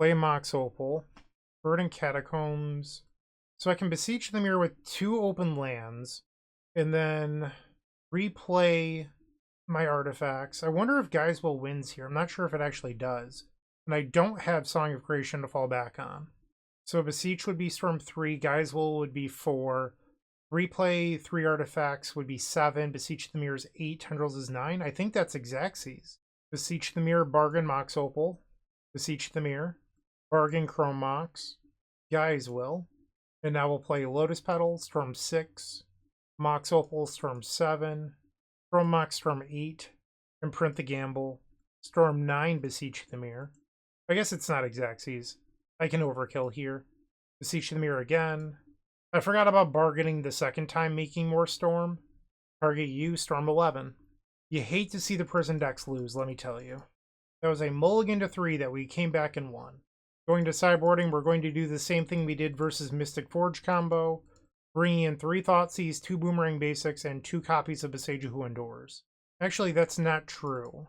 Play Mox Opal. Verdant Catacombs. So I can Beseech the Mirror with 2 open lands. And then replay my artifacts. I wonder if Guise Will wins here. I'm not sure if it actually does. And I don't have Song of Creation to fall back on. So Beseech would be Storm 3. Guise Will would be 4. Replay 3 artifacts would be 7. Beseech the Mirror is 8. Tendrils is 9. I think that's Xaxes. Beseech the Mirror, bargain Mox Opal. Beseech the Mirror. Bargain Chrome Mox. Guise Will. And now we'll play Lotus Petal, Storm 6. Mox Opal, Storm 7. Chrome Mox, Storm 8. Imprint the Gamble. Storm 9, Beseech the Mirror. I guess it's not Xaxes. I can overkill here. Beseech the Mirror again. I forgot about bargaining the second time, making more Storm. Target you, Storm 11. You hate to see the prison decks lose, let me tell you. That was a mulligan to 3 that we came back and won. Going to sideboarding, we're going to do the same thing we did versus Mystic Forge combo. Bringing in 3 Thoughtseize, 2 Boomerang Basics, and 2 copies of Besage Who Endures. Actually, that's not true.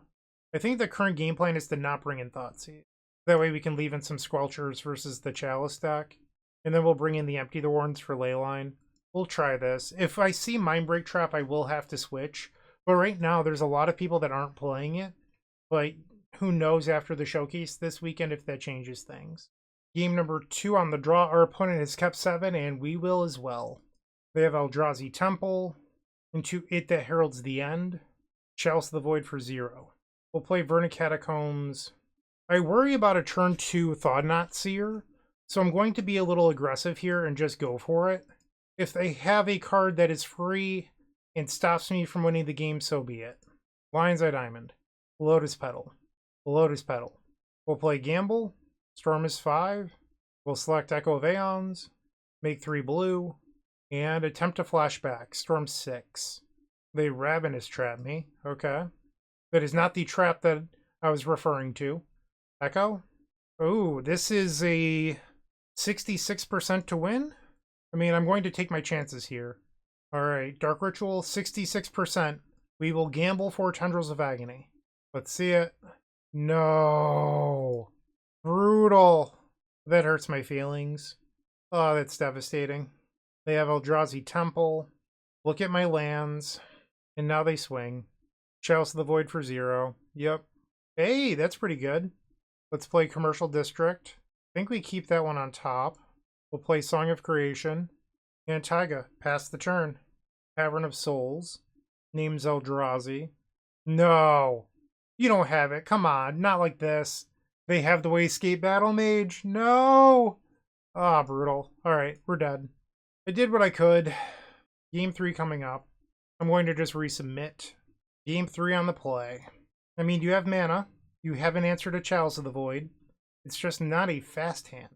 I think the current game plan is to not bring in Thoughtseize. That way we can leave in some Squelchers versus the Chalice deck. And then we'll bring in the Empty the Warrens for Leyline. We'll try this. If I see Mindbreak Trap, I will have to switch. But right now, there's a lot of people that aren't playing it. But who knows after the showcase this weekend if that changes things. Game number 2 on the draw. Our opponent has kept 7, and we will as well. They have Eldrazi Temple, into It That Heralds the End, Chalice of the Void for 0. We'll play Verdant Catacombs. I worry about a turn 2 Thought-Knot Seer, so I'm going to be a little aggressive here and just go for it. If they have a card that is free and stops me from winning the game, so be it. Lion's Eye Diamond, Lotus Petal, Lotus Petal. We'll play Gamble. Storm is 5. We'll select Echo of Eons, make 3 blue, and attempt to flashback. Storm 6. They Ravenous trap me. Okay. That is not the trap that I was referring to. Echo? Oh, this is a 66% to win? I mean, I'm going to take my chances here. Alright, Dark Ritual, 66%. We will gamble for Tendrils of Agony. Let's see it. No. Brutal. That hurts my feelings. Oh, that's devastating. They have Eldrazi Temple. Look at my lands. And now they swing. Chalice of the Void for 0. Yep. Hey, that's pretty good. Let's play Commercial District. I think we keep that one on top. We'll play Song of Creation. And Taiga, pass the turn. Tavern of Souls. Name's Eldrazi. No! You don't have it. Come on, not like this. They have the Wayscape Battle Mage. No! Ah, brutal. Alright, we're dead. I did what I could. Game 3 coming up. I'm going to just resubmit. Game 3 on the play. I mean, you have mana. You have an answer to Chalice of the Void. It's just not a fast hand.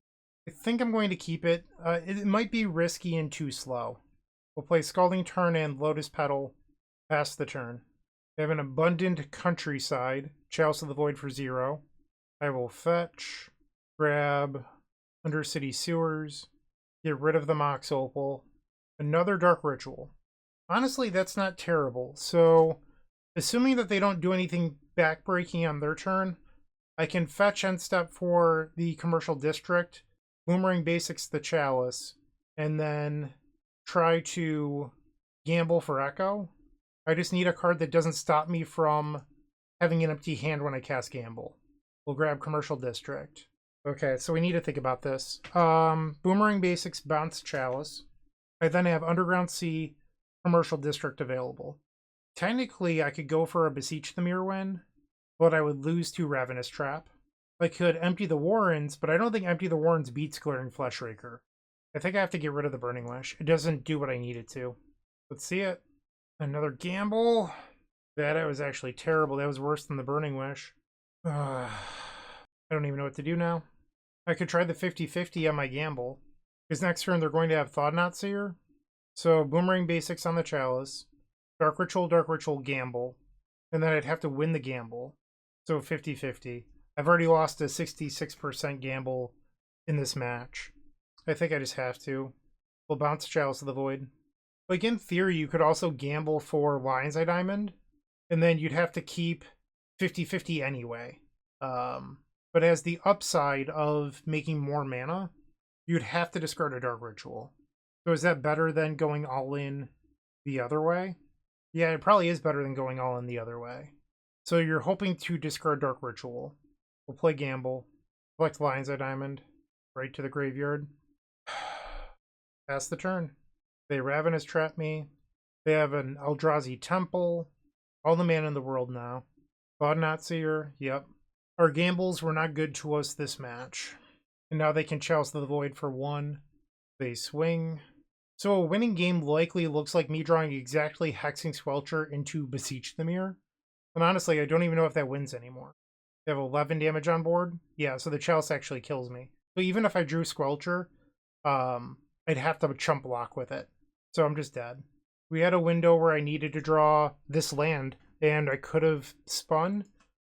I think I'm going to keep it. It might be risky and too slow. We'll play Scalding Turn and Lotus Petal. Pass the turn. We have an Abundant Countryside. Chalice of the Void for 0. I will fetch. Grab Undercity Sewers. Get rid of the Mox Opal. Another Dark Ritual. Honestly, that's not terrible. So, assuming that they don't do anything backbreaking on their turn, I can fetch end step for the Commercial District, Boomerang Basics the Chalice, and then try to gamble for Echo. I just need a card that doesn't stop me from having an empty hand when I cast Gamble. We'll grab Commercial District. Okay, so we need to think about this. Boomerang Basics, Bounce Chalice. I then have Underground Sea, Commercial District available. Technically, I could go for a Beseech the Mirror win, but I would lose to Ravenous Trap. I could empty the Warrens, but I don't think Empty the Warrens beats Glaring Fleshraker. I think I have to get rid of the Burning Wish. It doesn't do what I need it to. Let's see it. Another gamble. That was actually terrible. That was worse than the Burning Wish. I don't even know what to do now. I could try the 50-50 on my gamble. Because next turn they're going to have Thought-Knot Seer. So Boomerang Basics on the Chalice. Dark Ritual, gamble. And then I'd have to win the gamble. So 50-50. I've already lost a 66% gamble in this match. I think I just have to. We'll bounce Chalice of the Void. Like, in theory, you could also gamble for Lion's Eye Diamond, and then you'd have to keep 50-50 anyway. But as the upside of making more mana, you'd have to discard a Dark Ritual. So is that better than going all in the other way? Yeah, it probably is better than going all in the other way. So you're hoping to discard Dark Ritual. We'll play Gamble. Collect Lion's Eye Diamond. Right to the graveyard. Pass the turn. They Ravenous Trap me. They have an Eldrazi Temple. All the mana in the world now. Thought-Knot Seer. Yep. Our gambles were not good to us this match. And now they can Chalice the Void for 1. They swing. So a winning game likely looks like me drawing exactly Hexing Squelcher into Beseech the Mirror. And honestly, I don't even know if that wins anymore. They have 11 damage on board. Yeah, so the Chalice actually kills me. So even if I drew Squelcher, I'd have to chump block with it. So I'm just dead. We had a window where I needed to draw this land, and I could have spun.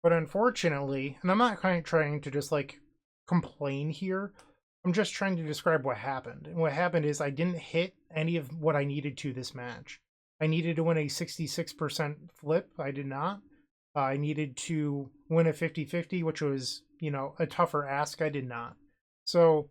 But unfortunately, and I'm not kind of trying to just like complain here, I'm just trying to describe what happened. And what happened is I didn't hit any of what I needed to this match. I needed to win a 66% flip. I did not. I needed to win a 50-50, which was, you know, a tougher ask. I did not. So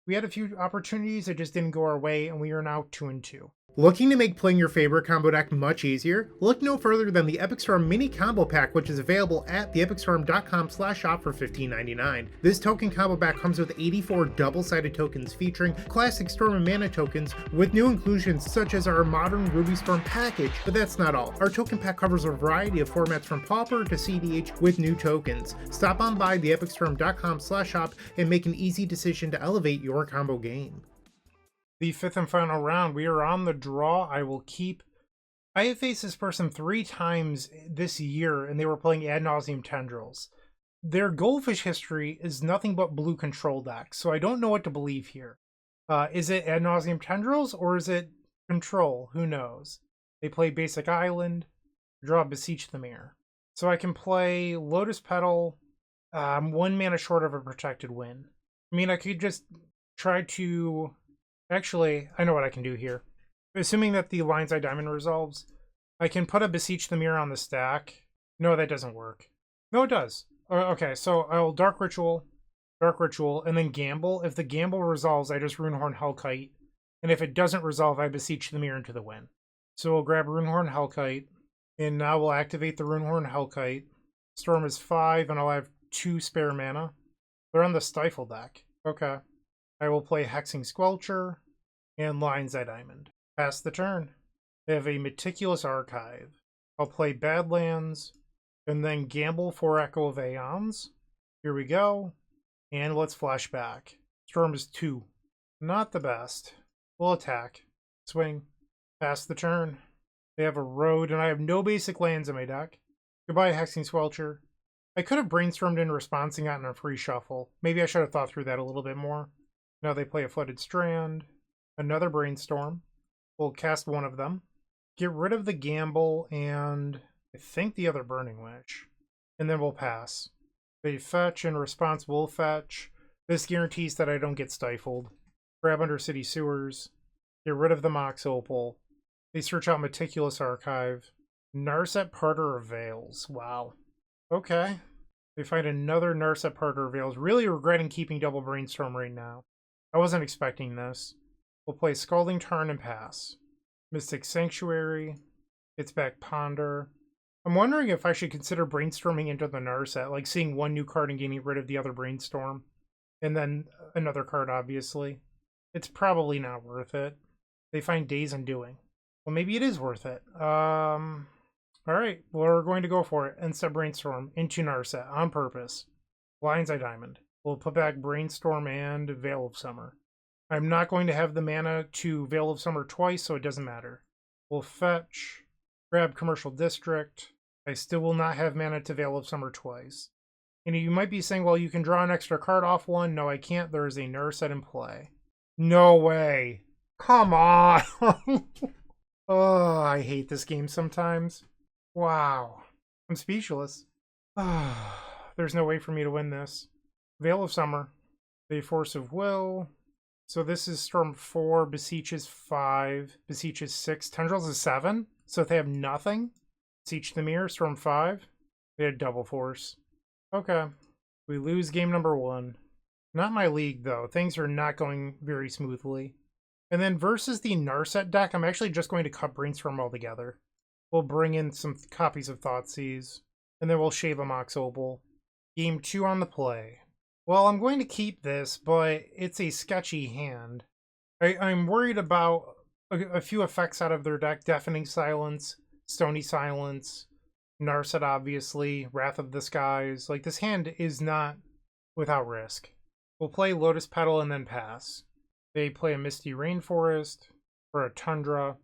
we had a few opportunities that just didn't go our way, and we are now 2-2. Looking to make playing your favorite combo deck much easier? Look no further than the Epic Storm Mini Combo Pack, which is available at theepicstorm.com/shop for $15.99. This token combo pack comes with 84 double-sided tokens featuring classic Storm and Mana tokens with new inclusions such as our modern Ruby Storm package, but that's not all. Our token pack covers a variety of formats from Pauper to CDH with new tokens. Stop on by theepicstorm.com/shop and make an easy decision to elevate your combo game. The 5th and final round, we are on the draw. I have faced this person 3 times this year, and they were playing Ad Nauseam Tendrils. Their Goldfish history is nothing but blue control decks, so I don't know what to believe here. Is it Ad Nauseam Tendrils, or is it control? Who knows? They play Basic Island, draw Beseech the Mirror. So I can play Lotus Petal, 1 mana short of a protected win. I mean, I could just try to... Actually, I know what I can do here. Assuming that the Lion's Eye Diamond resolves, I can put a Beseech the Mirror on the stack. No, that doesn't work. No, it does. Okay, so I'll Dark Ritual, and then Gamble. If the Gamble resolves, I just Runehorn Hellkite. And if it doesn't resolve, I Beseech the Mirror into the win. So we'll grab Runehorn Hellkite, and now we'll activate the Runehorn Hellkite. Storm is 5, and I'll have 2 spare mana. They're on the Stifle deck. Okay. I will play Hexing Squelcher and Lion's Eye Diamond. Pass the turn. They have a Meticulous Archive. I'll play Badlands and then gamble for Echo of Eons. Here we go. And let's flash back. Storm is 2. Not the best. We'll attack. Swing. Pass the turn. They have a road, and I have no basic lands in my deck. Goodbye, Hexing Squelcher. I could have brainstormed in response and gotten a free shuffle. Maybe I should have thought through that a little bit more. Now they play a Flooded Strand. Another Brainstorm. We'll cast one of them. Get rid of the Gamble and I think the other Burning Wish. And then we'll pass. They fetch, in response we'll fetch. This guarantees that I don't get stifled. Grab under City Sewers. Get rid of the Mox Opal. They search out Meticulous Archive. Narset Parter of Veils. Wow. Okay. They find another Narset Parter of Veils. Really regretting keeping Double Brainstorm right now. I wasn't expecting this. We'll play Scalding Tarn and pass. Mystic Sanctuary. It's back Ponder. I'm wondering if I should consider brainstorming into the Narset, like seeing one new card and getting rid of the other Brainstorm. And then another card, obviously. It's probably not worth it. They find Days Undoing. Well, maybe it is worth it. Alright, we're going to go for it. And set Brainstorm into Narset on purpose. Lion's Eye Diamond. We'll put back Brainstorm and Veil of Summer. I'm not going to have the mana to Veil of Summer twice, so it doesn't matter. We'll fetch, grab Commercial District. I still will not have mana to Veil of Summer twice. And you might be saying, well, you can draw an extra card off one. No, I can't. There is a Narset in play. No way. Come on. Oh, I hate this game sometimes. Wow. I'm speechless. There's no way for me to win this. Veil of Summer. The Force of Will. So this is Storm 4, Beseech is 5, Beseech is 6, Tendrils is 7. So if they have nothing, Beseech the Mirror, Storm 5. They had Double Force. Okay. We lose game number 1. Not my league, though. Things are not going very smoothly. And then versus the Narset deck, I'm actually just going to cut Brainstorm altogether. We'll bring in some copies of Thoughtseize, and then we'll shave a Mox Opal. Game 2 on the play. Well, I'm going to keep this, but it's a sketchy hand. I'm worried about a few effects out of their deck. Deafening Silence, Stony Silence, Narset obviously, Wrath of the Skies. Like, this hand is not without risk. We'll play Lotus Petal and then pass. They play a Misty Rainforest for a Tundra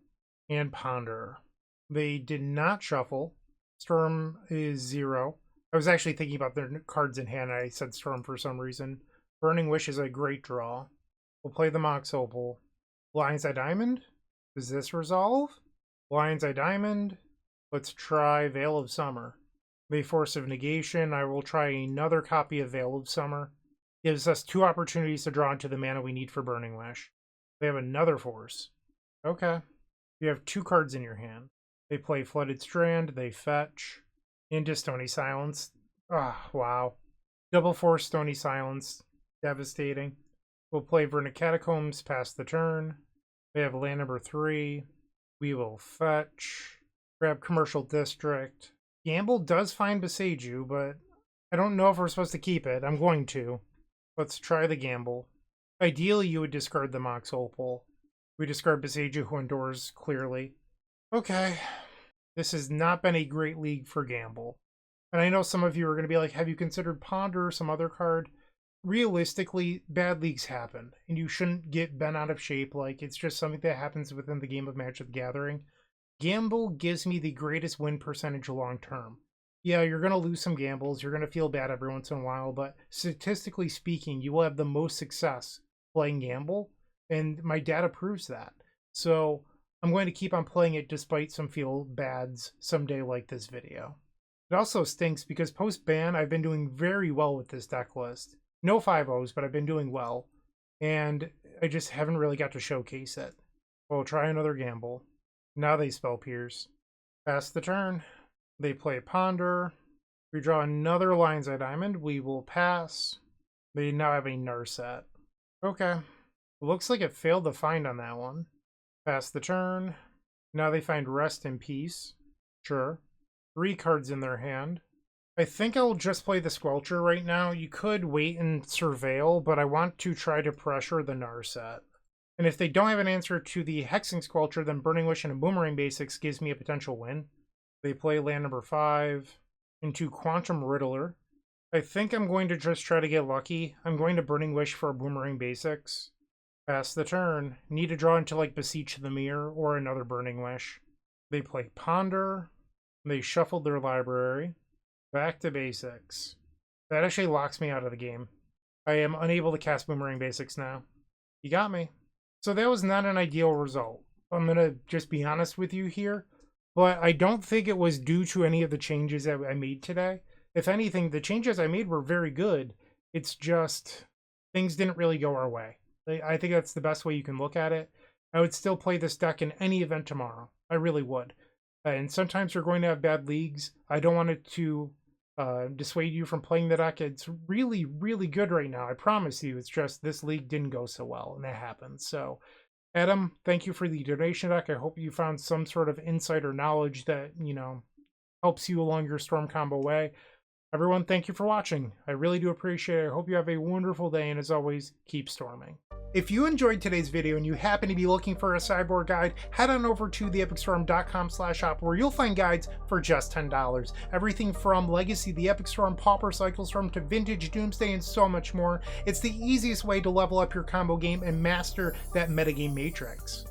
and Ponder. They did not shuffle. Storm is 0. I was actually thinking about their cards in hand. I said Storm for some reason. Burning Wish is a great draw. We'll play the Mox Opal. Lion's Eye Diamond. Does this resolve? Lion's Eye Diamond. Let's try Veil of Summer. The Force of Negation. I will try another copy of Veil of Summer. Gives us 2 opportunities to draw into the mana we need for Burning Wish. They have another Force. Okay. You have 2 cards in your hand. They play Flooded Strand. They fetch. Into Stony Silence. Ah, wow. Double Force Stony Silence. Devastating. We'll play Vernic Catacombs, pass the turn. They have land number 3. We will fetch. Grab Commercial District. Gamble does find Beseiju, but I don't know if we're supposed to keep it. I'm going to. Let's try the Gamble. Ideally, you would discard the Mox Opal. We discard Beseiju, who endures clearly. Okay. This has not been a great league for Gamble. And I know some of you are going to be like, have you considered Ponder or some other card? Realistically, bad leagues happen. And you shouldn't get bent out of shape. Like, it's just something that happens within the game of Magic the Gathering. Gamble gives me the greatest win percentage long term. Yeah, you're going to lose some gambles. You're going to feel bad every once in a while. But statistically speaking, you will have the most success playing Gamble. And my data proves that. So I'm going to keep on playing it despite some feel bads someday like this video. It also stinks because post-ban, I've been doing very well with this deck list. No 5-0s, but I've been doing well. And I just haven't really got to showcase it. We'll try another Gamble. Now they spell Pierce. Pass the turn. They play Ponder. We draw another Lion's Eye Diamond. We will pass. They now have a Narset. Okay. Looks like it failed to find on that one. Pass the turn. Now they find Rest in Peace. Sure. 3 cards in their hand. I think I'll just play the Squelcher right now. You could wait and surveil, but I want to try to pressure the Narset. And if they don't have an answer to the Hexing Squelcher, then Burning Wish and a Boomerang Basics gives me a potential win. They play land number 5 into Quantum Riddler. I think I'm going to just try to get lucky. I'm going to Burning Wish for a Boomerang Basics. Pass the turn. Need to draw into like Beseech the Mirror or another Burning Wish. They play Ponder. They shuffled their library. Back to basics. That actually locks me out of the game. I am unable to cast Boomerang Basics now. You got me. So that was not an ideal result. I'm going to just be honest with you here. But I don't think it was due to any of the changes that I made today. If anything, the changes I made were very good. It's just things didn't really go our way. I think that's the best way you can look at it. I would still play this deck in any event tomorrow. I really would. And sometimes you're going to have bad leagues. I don't want it to dissuade you from playing the deck. It's really, really good right now. I promise you. It's just this league didn't go so well, and that happens. So, Adam, thank you for the donation deck. I hope you found some sort of insight or knowledge that, helps you along your Storm combo way. Everyone, thank you for watching. I really do appreciate it. I hope you have a wonderful day, and as always, keep storming. If you enjoyed today's video and you happen to be looking for a sideboard guide, head on over to theepicstorm.com/shop where you'll find guides for just $10. Everything from Legacy, the Epic Storm, Pauper Cycle Storm, to Vintage Doomsday, and so much more. It's the easiest way to level up your combo game and master that metagame matrix.